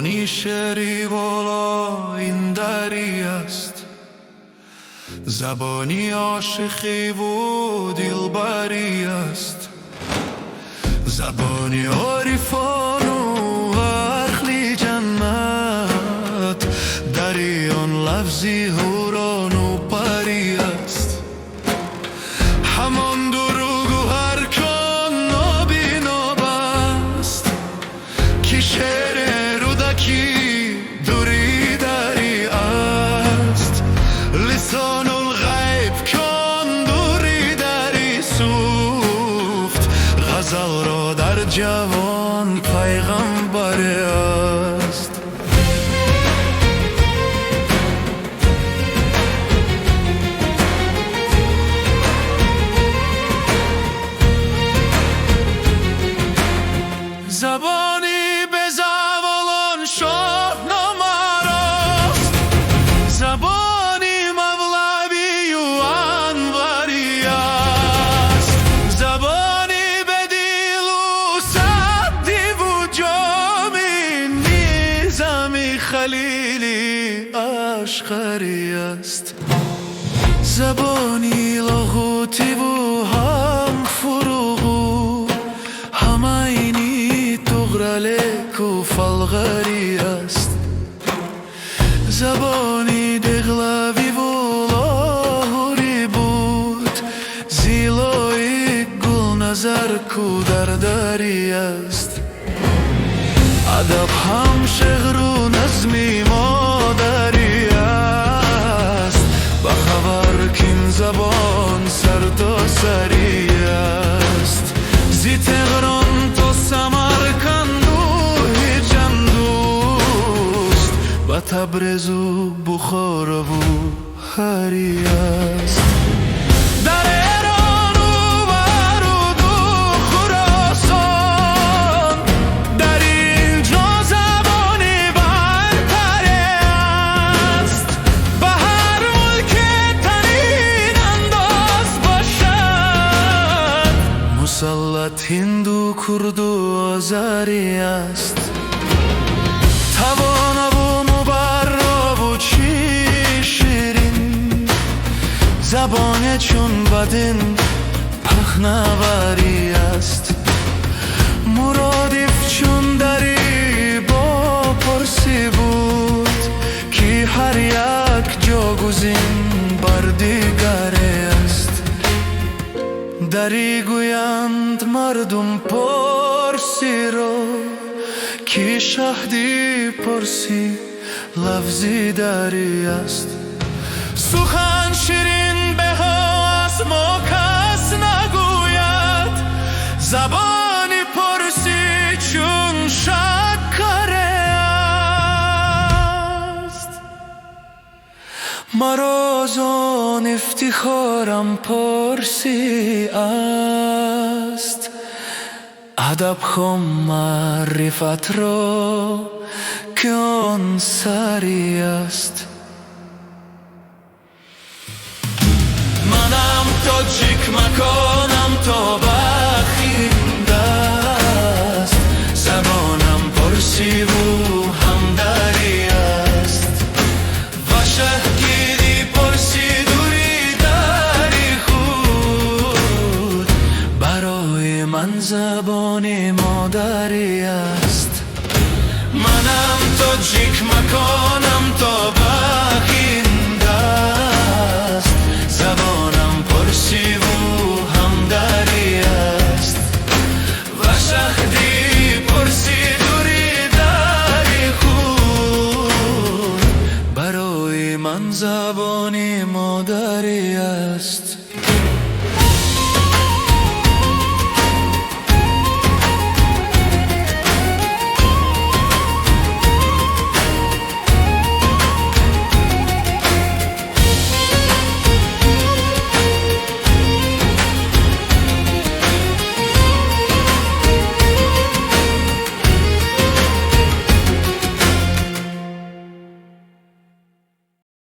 زبانی شعری والا این دری است، زبانی عاشقی و دلبری است، زبانی عارفان و اهل جنت، دری آن لفظی هوران و پری است. همان دروغ و هر کان نابینا بست، که شعر رودکی دوری دری است. لسان الغیب کان دوری دری سوخت، غزل را در جوان پیغمبر است. زبانی به زوالان شاهنامه راست، زبانی مولوی و انوری است، زبانی به دل و سعدی و جامی نظامی خلیلی اشقری است. زبانی لاغوتی و هم فروغو، همینی تغرلک و فلغری است. زبانی دغلوی و لاهوری بود، زیلای گل نظر کو دردری است. ادب هم شعر و نظمی مادری است، بخبر کین زبان سر تا سری است. زی تهران تا سمرقند و هیچندوست، و تبریز و بخارا و هری است. در ایران و بارود و خراسان، در اینجا زبانی برتر است. به هر ملک ترین انداز باشد، مسلط هندو کرد و آذری است. توانا و مبرا و چی شیرین، زبان چون بدین پهناوری است. مرادف چون دری با پرسی بود، که هر یک جاگزین بر دیگری است. دری گویند مردم پرسی را، که شهدی پرسی لفظی دری است. سخن شیرین به از ما کس نگوید، زبانی پرسی چون شکر است. مرا زان افتخارم پرسی است، ادب خم معرفت را که آن سری است. منم تاجیک مکانم تا بخیند است، زبانم پرسی و همدری است. و شهگیری پرسی دوری دری خود، برای من زبان مادری است. منم تاجیک مکانم تا بخیند است، زبانم پرسی و همدری است. و شهدی پرسی دوری دری خود، برای من زبانی مادری است.